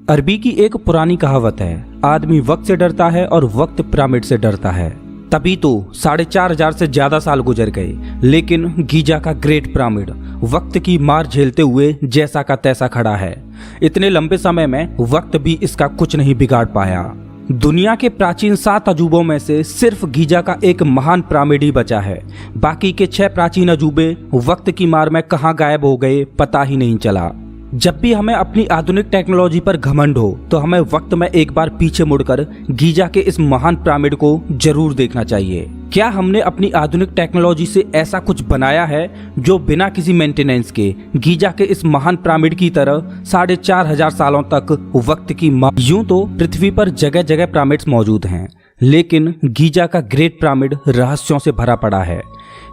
अरबी की एक पुरानी कहावत है, आदमी वक्त से डरता है और वक्त पिरामिड से डरता है। तभी तो 4,500 से ज्यादा साल गुजर गए, लेकिन गीजा का ग्रेट पिरामिड वक्त की मार झेलते हुए जैसा का तैसा खड़ा है। इतने लंबे समय में वक्त भी इसका कुछ नहीं बिगाड़ पाया। दुनिया के प्राचीन 7 अजूबों में से सिर्फ गीजा का एक महान पिरामिड ही बचा है। बाकी के 6 प्राचीन अजूबे वक्त की मार में कहाँ गायब हो गए पता ही नहीं चला। जब भी हमें अपनी आधुनिक टेक्नोलॉजी पर घमंड हो तो हमें वक्त में एक बार पीछे मुड़कर गीजा के इस महान पिरामिड को जरूर देखना चाहिए। क्या हमने अपनी आधुनिक टेक्नोलॉजी से ऐसा कुछ बनाया है जो बिना किसी मेंटेनेंस के गीजा के इस महान पिरामिड की तरह 4,500 सालों तक वक्त की यूं तो पृथ्वी पर जगह जगह पिरामिड्स मौजूद हैं, लेकिन गीजा का ग्रेट पिरामिड रहस्यों से भरा पड़ा है।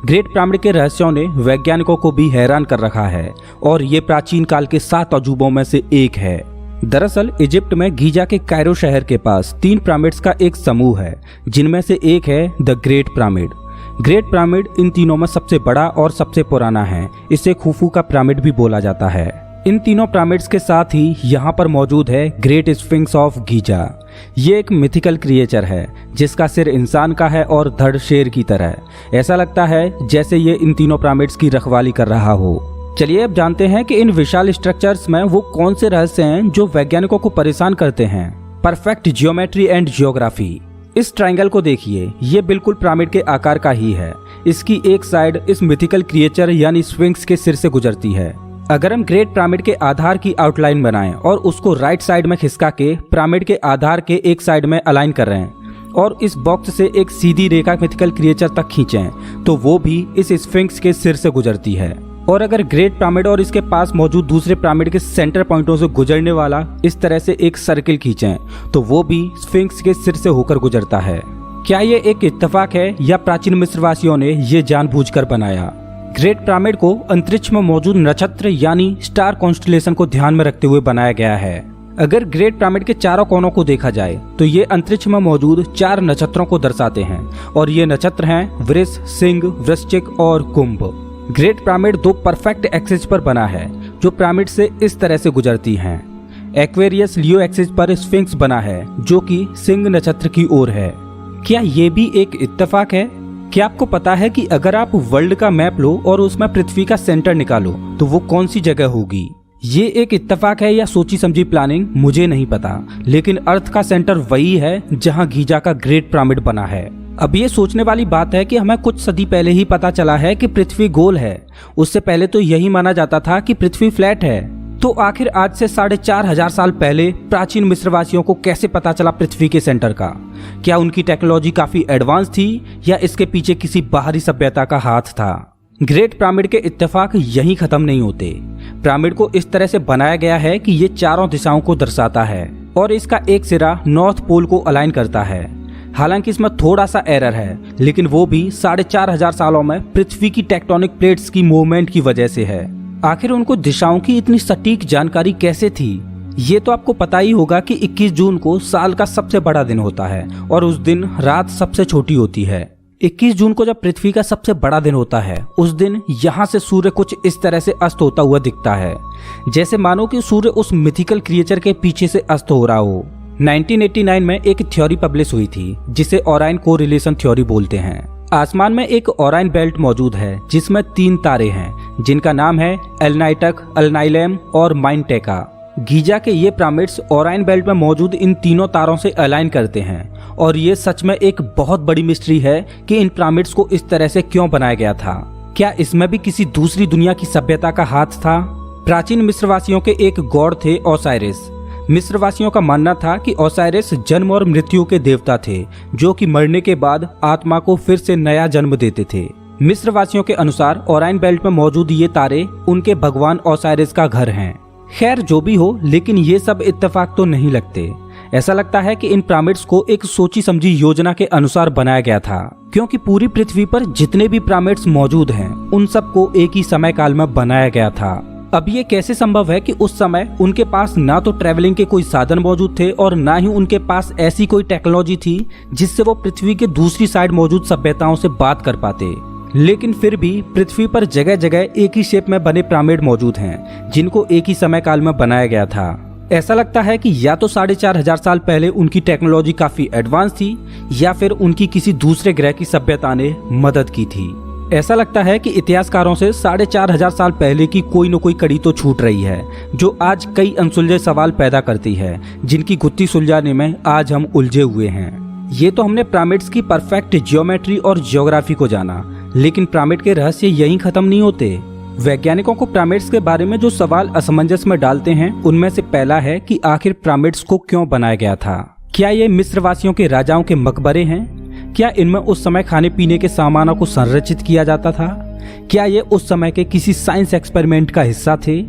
ग्रेट पिरामिड के रहस्यों ने वैज्ञानिकों को भी हैरान कर रखा है और ये प्राचीन काल के 7 अजूबों में से एक है। दरअसल इजिप्ट में गीजा के कायरो शहर के पास 3 पिरामिड्स का एक समूह है, जिनमें से एक है the great pyramid. Great pyramid इन तीनों में सबसे बड़ा और सबसे पुराना है। इसे खुफू का पिरामिड भी बोला जाता है। इन तीनों पिरामिड्स के साथ ही यहाँ पर मौजूद है ग्रेट स्फिंक्स ऑफ गीजा। ये एक मिथिकल क्रिएचर है जिसका सिर इंसान का है और धड़ शेर की तरह। ऐसा लगता है जैसे ये इन तीनों पिरामिड्स की रखवाली कर रहा हो। चलिए अब जानते हैं कि इन विशाल स्ट्रक्चर्स में वो कौन से रहस्य हैं जो वैज्ञानिकों को परेशान करते हैं। Perfect geometry and geography. इस ट्रायंगल को देखिए, ये बिल्कुल पिरामिड के आकार का ही है। इसकी एक साइड इस मिथिकल क्रिएचर यानी स्फिंक्स के सिर से गुजरती है। अगर हम ग्रेट पिरामिड के आधार की आउटलाइन बनाएं और उसको राइट साइड में खिसका के पिरामिड के आधार के एक साइड में अलाइन कर रहे हैं और इस बॉक्स से एक सीधी रेखा मिथिकल क्रिएचर तक खींचें तो वो भी इस स्फिंक्स के सिर से गुजरती है। और अगर ग्रेट पिरामिड और इसके पास मौजूद दूसरे पिरामिड के सेंटर पॉइंटों से गुजरने वाला इस तरह से एक सर्किल खींचें तो वो भी स्फिंक्स के सिर से होकर गुजरता है। क्या ये एक इत्तेफाक है या प्राचीन मिस्रवासियों ने ये जानबूझकर बनाया? ग्रेट पिरामिड को अंतरिक्ष में मौजूद नक्षत्र यानी स्टार कॉन्स्टलेशन को ध्यान में रखते हुए बनाया गया है। अगर ग्रेट पिरामिड के चारों कोनों को देखा जाए तो ये अंतरिक्ष में मौजूद 4 नक्षत्रों को दर्शाते हैं और ये नक्षत्र हैं वृष, सिंह, वृश्चिक और कुंभ। ग्रेट पिरामिड 2 परफेक्ट एक्सिस पर बना है जो पिरामिड से इस तरह से गुजरती हैं। एक्वेरियस लियो एक्सिस पर स्फिंक्स बना है जो कि सिंह नक्षत्र की ओर है। क्या ये भी एक इत्तेफाक है? क्या आपको पता है कि अगर आप वर्ल्ड का मैप लो और उसमें पृथ्वी का सेंटर निकालो तो वो कौन सी जगह होगी? ये एक इत्तेफाक है या सोची समझी प्लानिंग मुझे नहीं पता, लेकिन अर्थ का सेंटर वही है जहां गीजा का ग्रेट पिरामिड बना है। अब ये सोचने वाली बात है कि हमें कुछ सदी पहले ही पता चला है कि पृथ्वी गोल है। उससे पहले तो यही माना जाता था कि पृथ्वी फ्लैट है। तो आखिर आज से 4,500 साल पहले प्राचीन मिस्रवासियों को कैसे पता चला पृथ्वी के सेंटर का? क्या उनकी टेक्नोलॉजी काफी एडवांस थी या इसके पीछे किसी बाहरी सभ्यता का हाथ था? ग्रेट पिरामिड के इत्तेफाक यहीं खत्म नहीं होते। पिरामिड को इस तरह से बनाया गया है कि ये चारों दिशाओं को दर्शाता है और इसका एक सिरा नॉर्थ पोल को अलाइन करता है। हालांकि इसमें थोड़ा सा एरर है, लेकिन वो भी 4,500 सालों में पृथ्वी की टेक्टोनिक प्लेट्स की मूवमेंट की वजह से है। आखिर उनको दिशाओं की इतनी सटीक जानकारी कैसे थी? ये तो आपको पता ही होगा कि 21 जून को साल का सबसे बड़ा दिन होता है और उस दिन रात सबसे छोटी होती है। 21 जून को जब पृथ्वी का सबसे बड़ा दिन होता है उस दिन यहाँ से सूर्य कुछ इस तरह से अस्त होता हुआ दिखता है, जैसे मानो कि सूर्य उस मिथिकल क्रिएचर के पीछे से अस्त हो रहा हो। 1989 में एक थ्योरी पब्लिश हुई थी जिसे ओराइन कोरिलेशन थ्योरी बोलते हैं। आसमान में एक ओराइन बेल्ट मौजूद है जिसमें 3 तारे हैं जिनका नाम है एलनाइटक, अल्नाइलेम और माइनटेका। गीजा के ये पिरामिड्स ओराइन बेल्ट में मौजूद इन तीनों तारों से अलाइन करते हैं और ये सच में एक बहुत बड़ी मिस्ट्री है कि इन पिरामिड्स को इस तरह से क्यों बनाया गया था। क्या इसमें भी किसी दूसरी दुनिया की सभ्यता का हाथ था? प्राचीन मिस्रवासियों के एक गॉड थे ओसाइरिस। मिस्रवासियों का मानना था कि ओसाइरिस जन्म और मृत्यु के देवता थे जो कि मरने के बाद आत्मा को फिर से नया जन्म देते थे। मिस्रवासियों के अनुसार ओराइन बेल्ट में मौजूद ये तारे उनके भगवान ओसाइरिस का घर हैं। खैर जो भी हो, लेकिन ये सब इत्तेफाक तो नहीं लगते। ऐसा लगता है कि इन पिरामिड्स को एक सोची समझी योजना के अनुसार बनाया गया था, क्योंकि पूरी पृथ्वी पर जितने भी पिरामिड्स मौजूद हैं उन सबको एक ही समय काल में बनाया गया था। अब ये कैसे संभव है कि उस समय उनके पास ना तो ट्रैवलिंग के कोई साधन मौजूद थे और ना ही उनके पास ऐसी कोई टेक्नोलॉजी थी जिससे वो पृथ्वी के दूसरी साइड मौजूद सभ्यताओं से बात कर पाते? लेकिन फिर भी पृथ्वी पर जगह जगह एक ही शेप में बने पिरामिड मौजूद हैं जिनको एक ही समय काल में बनाया गया था। ऐसा लगता है कि या तो 4,500 साल पहले उनकी टेक्नोलॉजी काफी एडवांस थी या फिर उनकी किसी दूसरे ग्रह की सभ्यता ने मदद की थी। ऐसा लगता है कि इतिहासकारों से 4,500 साल पहले की कोई न कोई कड़ी तो छूट रही है, जो आज कई अनसुलझे सवाल पैदा करती है, जिनकी गुत्थी सुलझाने में आज हम उलझे हुए हैं। ये तो हमने पिरामिड्स की परफेक्ट जियोमेट्री और जियोग्राफी को जाना, लेकिन पिरामिड के रहस्य यहीं खत्म नहीं होते। वैज्ञानिकों को पिरामिड्स के बारे में जो सवाल असमंजस में डालते हैं, उनमें से पहला है कि आखिर पिरामिड्स को क्यों बनाया गया था। क्या ये मिस्र वासियों के राजाओं के मकबरे हैं? क्या इनमें उस समय खाने पीने के सामानों को संरक्षित किया जाता था? क्या ये उस समय के किसी साइंस एक्सपेरिमेंट का हिस्सा थे?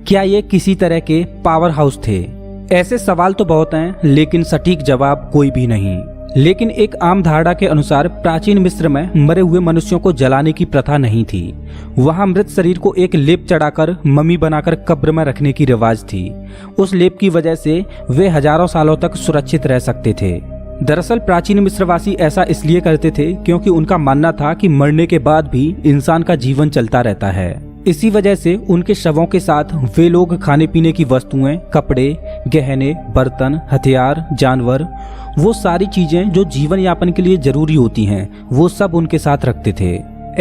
क्या ये किसी तरह के पावर हाउस थे? ऐसे सवाल तो बहुत हैं, लेकिन सटीक जवाब कोई भी नहीं। लेकिन एक आम धारणा के अनुसार प्राचीन मिस्र में मरे हुए मनुष्यों को जलाने की प्रथा नहीं थी। वहां मृत शरीर को एक लेप चढ़ाकर मम्मी बनाकर कब्र में रखने की रिवाज थी। उस लेप की वजह से वे हजारों सालों तक सुरक्षित रह सकते थे। दरअसल प्राचीन मिस्रवासी ऐसा इसलिए करते थे क्योंकि उनका मानना था कि मरने के बाद भी इंसान का जीवन चलता रहता है। इसी वजह से उनके शवों के साथ वे लोग खाने पीने की वस्तुएं, कपड़े, गहने, बर्तन, हथियार, जानवर, वो सारी चीजें जो जीवन यापन के लिए जरूरी होती हैं, वो सब उनके साथ रखते थे।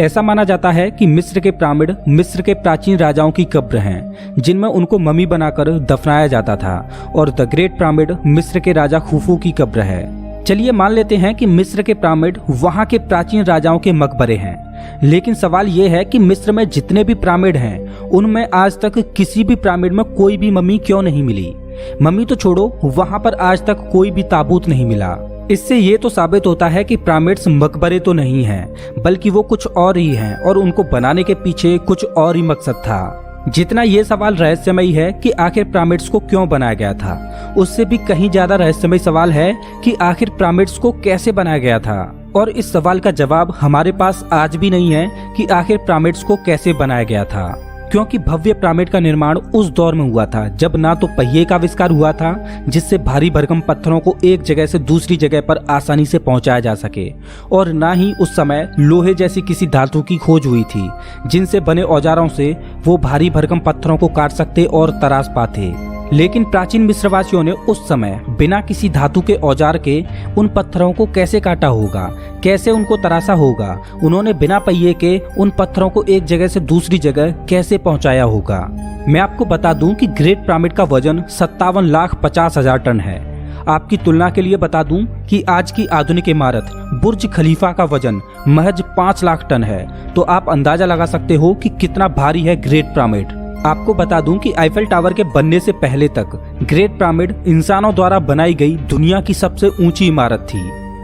ऐसा माना जाता है कि मिस्र के पिरामिड मिस्र के प्राचीन राजाओं की कब्र हैं, जिनमें उनको मम्मी बनाकर दफनाया जाता था, और द ग्रेट पिरामिड मिस्र के राजा खुफू की कब्र है। चलिए मान लेते हैं कि मिस्र के पिरामिड वहां के प्राचीन राजाओं के मकबरे हैं, लेकिन सवाल यह है कि मिस्र में जितने भी पिरामिड हैं, उनमें आज तक किसी भी पिरामिड में कोई भी मम्मी क्यों नहीं मिली? मम्मी तो छोड़ो, वहां पर आज तक कोई भी ताबूत नहीं मिला। इससे ये तो साबित होता है कि पिरामिड्स मकबरे तो नहीं हैं, बल्कि वो कुछ और ही हैं, और उनको बनाने के पीछे कुछ और ही मकसद था। जितना ये सवाल रहस्यमयी है कि आखिर पिरामिड्स को क्यों बनाया गया था, उससे भी कहीं ज्यादा रहस्यमयी सवाल है कि आखिर पिरामिड्स को कैसे बनाया गया था। और इस सवाल का जवाब हमारे पास आज भी नहीं है कि आखिर पिरामिड्स को कैसे बनाया गया था, क्योंकि भव्य पिरामिड का निर्माण उस दौर में हुआ था जब ना तो पहिए का आविष्कार हुआ था जिससे भारी भरकम पत्थरों को एक जगह से दूसरी जगह पर आसानी से पहुंचाया जा सके, और ना ही उस समय लोहे जैसी किसी धातु की खोज हुई थी जिनसे बने औजारों से वो भारी भरकम पत्थरों को काट सकते और तराश पाते। लेकिन प्राचीन मिस्रवासियों ने उस समय बिना किसी धातु के औजार के उन पत्थरों को कैसे काटा होगा, कैसे उनको तराशा होगा? उन्होंने बिना पहिए के उन पत्थरों को एक जगह से दूसरी जगह कैसे पहुंचाया होगा? मैं आपको बता दूं कि ग्रेट पिरामिड का वजन 57,50,000 टन है। आपकी तुलना के लिए बता दूं कि आज की आधुनिक इमारत बुर्ज खलीफा का वजन महज 5 लाख टन है। तो आप अंदाजा लगा सकते हो कि कितना भारी है ग्रेट पिरामिड। आपको बता दूं कि आईफेल टावर के बनने से पहले तक ग्रेट पिरामिड इंसानों द्वारा बनाई गई दुनिया की सबसे ऊंची इमारत थी।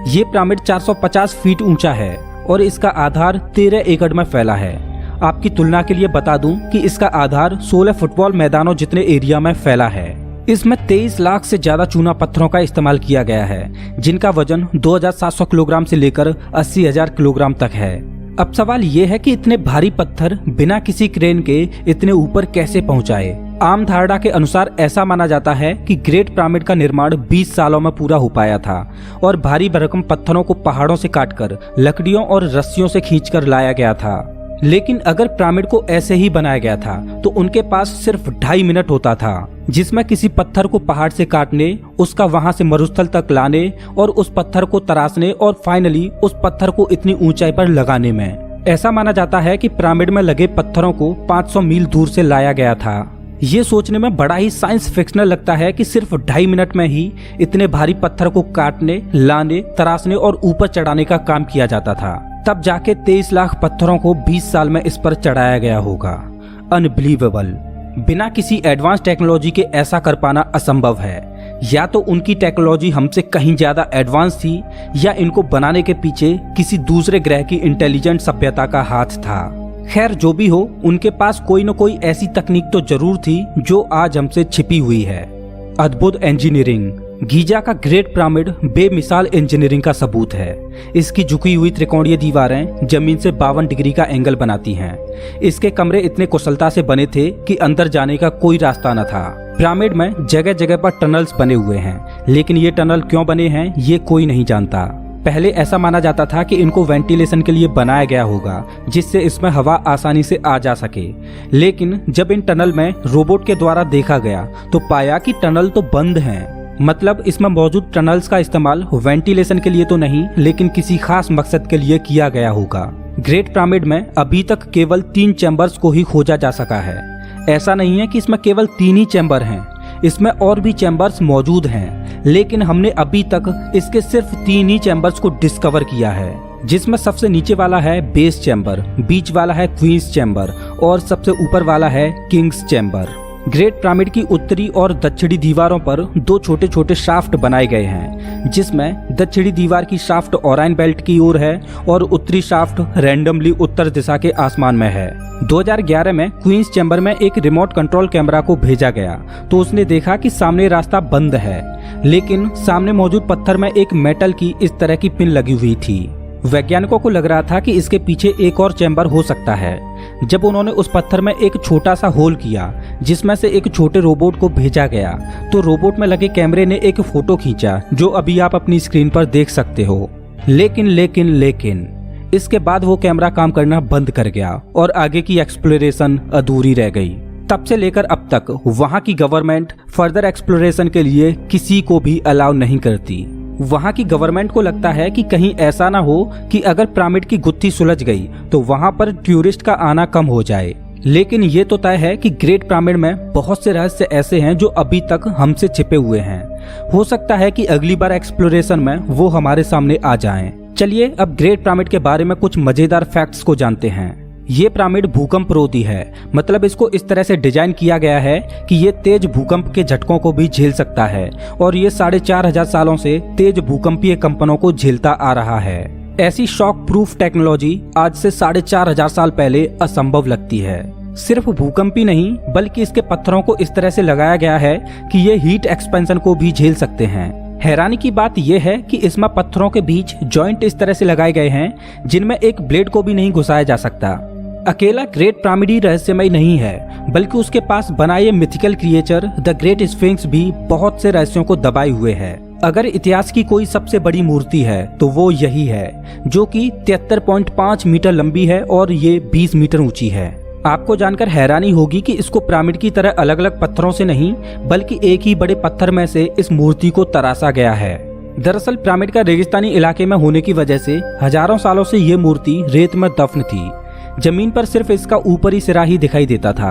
ये पिरामिड 450 फीट ऊंचा है और इसका आधार 13 एकड़ में फैला है। आपकी तुलना के लिए बता दूं कि इसका आधार 16 फुटबॉल मैदानों जितने एरिया में फैला है। इसमें 23 लाख से ज्यादा चूना पत्थरों का इस्तेमाल किया गया है, जिनका वजन 2,700 किलोग्राम से लेकर 80,000 किलोग्राम तक है। अब सवाल ये है कि इतने भारी पत्थर बिना किसी क्रेन के इतने ऊपर कैसे पहुंचाए? आम धारणा के अनुसार ऐसा माना जाता है कि ग्रेट पिरामिड का निर्माण 20 सालों में पूरा हो पाया था और भारी भरकम पत्थरों को पहाड़ों से काटकर लकड़ियों और रस्सियों से खींचकर लाया गया था। लेकिन अगर पिरामिड को ऐसे ही बनाया गया था तो उनके पास सिर्फ 2.5 मिनट होता था, जिसमें किसी पत्थर को पहाड़ से काटने, उसका वहां से मरुस्थल तक लाने और उस पत्थर को तराशने और फाइनली उस पत्थर को इतनी ऊंचाई पर लगाने में। ऐसा माना जाता है कि पिरामिड में लगे पत्थरों को 500 मील दूर से लाया गया था। ये सोचने में बड़ा ही साइंस फिक्शनल लगता है कि सिर्फ 2.5 मिनट में ही इतने भारी पत्थर को काटने, लाने, तराशने और ऊपर चढ़ाने का काम किया जाता था। तब जाके 23 लाख पत्थरों को 20 साल में इस पर चढ़ाया गया होगा। अनबिलीवेबल। बिना एडवांस टेक्नोलॉजी के ऐसा कर पाना असंभव है। या तो उनकी टेक्नोलॉजी हमसे कहीं ज्यादा एडवांस थी या इनको बनाने के पीछे किसी दूसरे ग्रह की इंटेलिजेंट सभ्यता का हाथ था। खैर जो भी हो, उनके पास कोई न कोई ऐसी तकनीक तो जरूर थी जो आज हमसे छिपी हुई है। अद्भुत इंजीनियरिंग। गीजा का ग्रेट पिरामिड बेमिसाल इंजीनियरिंग का सबूत है। इसकी झुकी हुई त्रिकोणीय दीवारें जमीन से 52 डिग्री का एंगल बनाती हैं। इसके कमरे इतने कुशलता से बने थे कि अंदर जाने का कोई रास्ता न था। पिरामिड में जगह जगह पर टनल्स बने हुए हैं, लेकिन ये टनल क्यों बने हैं ये कोई नहीं जानता। पहले ऐसा माना जाता था कि इनको वेंटिलेशन के लिए बनाया गया होगा, जिससे इसमें हवा आसानी से आ जा सके। लेकिन जब इन टनल में रोबोट के द्वारा देखा गया तो पाया कि टनल तो बंद हैं। मतलब इसमें मौजूद टनल्स का इस्तेमाल वेंटिलेशन के लिए तो नहीं, लेकिन किसी खास मकसद के लिए किया गया होगा। ग्रेट पिरामिड में अभी तक केवल 3 चैम्बर्स को ही खोजा जा सका है। ऐसा नहीं है कि इसमें केवल 3 ही चैम्बर हैं, इसमें और भी चैम्बर्स मौजूद हैं, लेकिन हमने अभी तक इसके सिर्फ 3 ही चैम्बर्स को डिस्कवर किया है, जिसमें सबसे नीचे वाला है बेस चैम्बर, बीच वाला है क्वींस चैम्बर और सबसे ऊपर वाला है किंग्स चैम्बर। ग्रेट पिरामिड की उत्तरी और दक्षिणी दीवारों पर 2 छोटे छोटे शाफ्ट बनाए गए हैं, जिसमें दक्षिणी दीवार की शाफ्ट ओराइन बेल्ट की ओर है और उत्तरी शाफ्ट रैंडमली उत्तर दिशा के आसमान में है। 2011 में क्वींस चैम्बर में एक रिमोट कंट्रोल कैमरा को भेजा गया तो उसने देखा कि सामने रास्ता बंद है, लेकिन सामने मौजूद पत्थर में एक मेटल की इस तरह की पिन लगी हुई थी। वैज्ञानिकों को लग रहा था कि इसके पीछे एक और चैम्बर हो सकता है। जब उन्होंने उस पत्थर में एक छोटा सा होल किया जिसमें से एक छोटे रोबोट को भेजा गया तो रोबोट में लगे कैमरे ने एक फोटो खींचा, जो अभी आप अपनी स्क्रीन पर देख सकते हो। लेकिन इसके बाद वो कैमरा काम करना बंद कर गया और आगे की एक्सप्लोरेशन अधूरी रह गई। तब से लेकर अब तक वहाँ की गवर्नमेंट फर्दर एक्सप्लोरेशन के लिए किसी को भी अलाउ नहीं करती। वहाँ की गवर्नमेंट को लगता है कि कहीं ऐसा ना हो कि अगर पिरामिड की गुत्थी सुलझ गई तो वहाँ पर टूरिस्ट का आना कम हो जाए। लेकिन ये तो तय है कि ग्रेट पिरामिड में बहुत से रहस्य ऐसे हैं जो अभी तक हमसे छिपे हुए हैं। हो सकता है कि अगली बार एक्सप्लोरेशन में वो हमारे सामने आ जाएं। चलिए अब ग्रेट पिरामिड के बारे में कुछ मजेदार फैक्ट्स को जानते हैं। ये पिरामिड भूकंपरोधी है, मतलब इसको इस तरह से डिजाइन किया गया है कि ये तेज भूकंप के झटकों को भी झेल सकता है और ये 4,500 सालों से तेज भूकंपीय कंपनों को झेलता आ रहा है। ऐसी शॉक प्रूफ टेक्नोलॉजी आज से 4,500 साल पहले असंभव लगती है। सिर्फ भूकंप ही नहीं बल्कि इसके पत्थरों को इस तरह से लगाया गया है कि ये हीट एक्सपेंशन को भी झेल सकते हैं। हैरानी की बात यह है कि इसमें पत्थरों के बीच जॉइंट इस तरह से लगाए गए हैं जिनमें एक ब्लेड को भी नहीं घुसाया जा सकता। अकेला ग्रेट पिरामिड ही रहस्यमय नहीं है, बल्कि उसके पास बना ये mythical creature the great sphinx भी बहुत से रहस्यों को दबाए हुए है। अगर इतिहास की कोई सबसे बड़ी मूर्ति है तो वो यही है, जो कि 73.5 मीटर लंबी है और ये 20 मीटर ऊंची है। आपको जानकर हैरानी होगी कि इसको पिरामिड की तरह अलग अलग पत्थरों से नहीं बल्कि एक ही बड़े पत्थर में से इस मूर्ति को तराशा गया है। दरअसल पिरामिड का रेगिस्तानी इलाके में होने की वजह से हजारों सालों से ये मूर्ति रेत में दफन थी। जमीन पर सिर्फ इसका ऊपरी सिरा ही दिखाई देता था,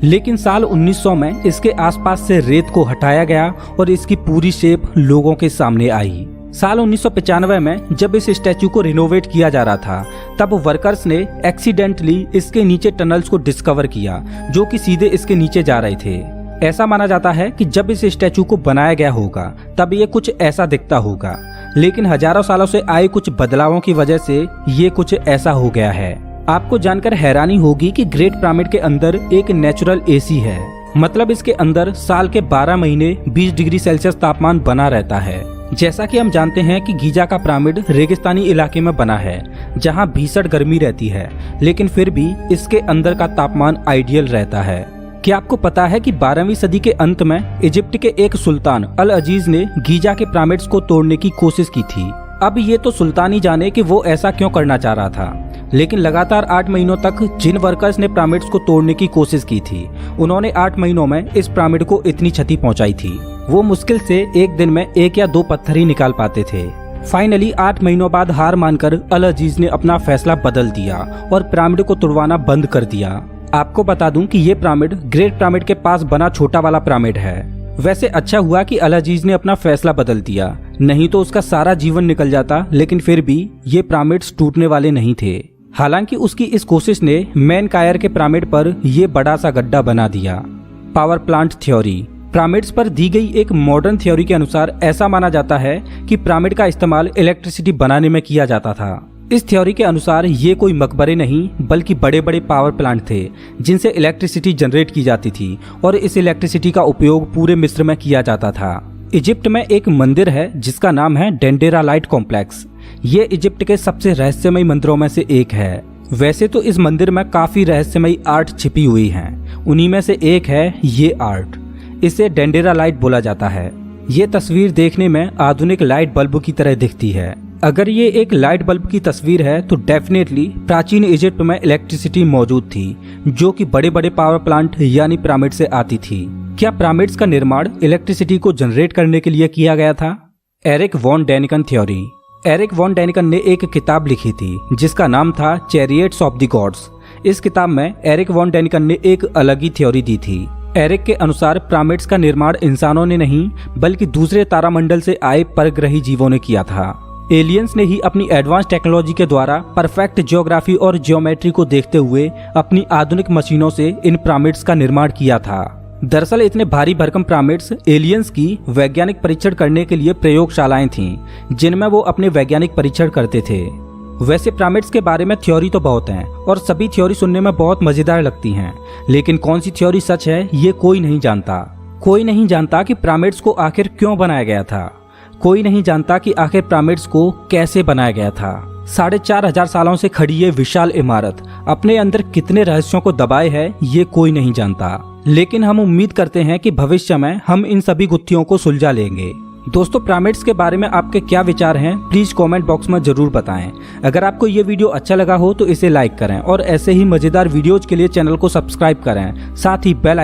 लेकिन साल 1900 में इसके आसपास से रेत को हटाया गया और इसकी पूरी शेप लोगों के सामने आई। साल 1995 में जब इस स्टैचू को रिनोवेट किया जा रहा था तब वर्कर्स ने एक्सीडेंटली इसके नीचे टनल्स को डिस्कवर किया जो कि सीधे इसके नीचे जा रहे थे। ऐसा माना जाता है कि जब इस स्टैचू को बनाया गया होगा तब ये कुछ ऐसा दिखता होगा, लेकिन हजारों सालों से आए कुछ बदलावों की वजह से ये कुछ ऐसा हो गया है। आपको जानकर हैरानी होगी कि ग्रेट पिरामिड के अंदर एक नेचुरल एसी है, मतलब इसके अंदर साल के 12 महीने 20 डिग्री सेल्सियस तापमान बना रहता है। जैसा कि हम जानते हैं कि गीजा का पिरामिड रेगिस्तानी इलाके में बना है जहां भीषण गर्मी रहती है, लेकिन फिर भी इसके अंदर का तापमान आइडियल रहता है। क्या आपको पता है कि 12वीं सदी के अंत में इजिप्ट के एक सुल्तान अल अजीज ने गीजा के पिरामिड्स को तोड़ने की कोशिश की थी। अब ये तो सुल्तान ही जाने कि वो ऐसा क्यों करना चाह रहा था, लेकिन लगातार 8 महीनों तक जिन वर्कर्स ने पिरामिड्स को तोड़ने की कोशिश की थी उन्होंने 8 महीनों में इस पिरामिड को इतनी क्षति पहुंचाई थी। वो मुश्किल से एक दिन में 1 या 2 पत्थर ही निकाल पाते थे। फाइनली 8 महीनों बाद हार मानकर अल अजीज ने अपना फैसला बदल दिया और पिरामिड को तुड़वाना बंद कर दिया। आपको बता दूं कि ये पिरामिड ग्रेट पिरामिड के पास बना छोटा वाला पिरामिड है। वैसे अच्छा हुआ कि अल अजीज ने अपना फैसला बदल दिया, नहीं तो उसका सारा जीवन निकल जाता, लेकिन फिर भी ये पिरामिड्स टूटने वाले नहीं थे। हालांकि उसकी इस कोशिश ने मेनकायर के पिरामिड पर यह बड़ा सा गड्ढा बना दिया। Power plant theory. पिरामिड्स पर दी गई एक मॉडर्न थ्योरी के अनुसार ऐसा माना जाता है कि पिरामिड का इस्तेमाल इलेक्ट्रिसिटी बनाने में किया जाता था। इस थ्योरी के अनुसार ये कोई मकबरे नहीं बल्कि बड़े बड़े पावर प्लांट थे जिनसे इलेक्ट्रिसिटी जनरेट की जाती थी और इस इलेक्ट्रिसिटी का उपयोग पूरे मिस्र में किया जाता था। इजिप्ट में एक मंदिर है जिसका नाम है डेंडेरा लाइट कॉम्प्लेक्स। ये इजिप्ट के सबसे रहस्यमयी मंदिरों में से एक है। वैसे तो इस मंदिर में काफी रहस्यमयी आर्ट छिपी हुई हैं। उन्हीं में से एक है ये आर्ट। इसे डेंडेरा लाइट बोला जाता है। ये तस्वीर देखने में आधुनिक लाइट बल्ब की तरह दिखती है। अगर ये एक लाइट बल्ब की तस्वीर है तो डेफिनेटली प्राचीन इजिप्ट में इलेक्ट्रिसिटी मौजूद थी, जो कि बड़े बड़े पावर प्लांट यानी पिरामिड से आती थी। क्या पिरामिड्स का निर्माण इलेक्ट्रिसिटी को जनरेट करने के लिए किया गया था? Eric von Daniken theory. Eric von Daniken ने एक किताब लिखी थी जिसका नाम था चैरियट्स ऑफ द गॉड्स। इस किताब में एरिक वॉन डैनिकन ने एक अलग ही थ्योरी दी थी। एरिक के अनुसार पिरामिड्स का निर्माण इंसानों ने नहीं बल्कि दूसरे तारामंडल से आए परग्रही जीवों ने किया था। एलियंस ने ही अपनी एडवांस टेक्नोलॉजी के द्वारा परफेक्ट ज्योग्राफी और ज्योमेट्री को देखते हुए अपनी आधुनिक मशीनों से इन पिरामिड्स का निर्माण किया था। दरअसल इतने भारी भरकम पिरामिड्स एलियंस की वैज्ञानिक परीक्षण करने के लिए प्रयोगशालाएं थीं, जिनमें वो अपने वैज्ञानिक परीक्षण करते थे। वैसे पिरामिड्स के बारे में थ्योरी तो बहुत हैं और सभी थ्योरी सुनने में बहुत मजेदार लगती हैं, लेकिन कौन सी थ्योरी सच है ये कोई नहीं जानता। कोई नहीं जानता कि पिरामिड्स को आखिर क्यों बनाया गया था। कोई नहीं जानता कि आखिर पिरामिड्स को कैसे बनाया गया था। 4500 सालों से खड़ी ये विशाल इमारत अपने अंदर कितने रहस्यों को दबाए है ये कोई नहीं जानता, लेकिन हम उम्मीद करते हैं कि भविष्य में हम इन सभी गुत्थियों को सुलझा लेंगे। दोस्तों, पिरामिड्स के बारे में आपके क्या विचार हैं प्लीज कमेंट बॉक्स में जरूर बताएं। अगर आपको ये वीडियो अच्छा लगा हो तो इसे लाइक करें और ऐसे ही मजेदार वीडियोज के लिए चैनल को सब्सक्राइब करें, साथ ही बेल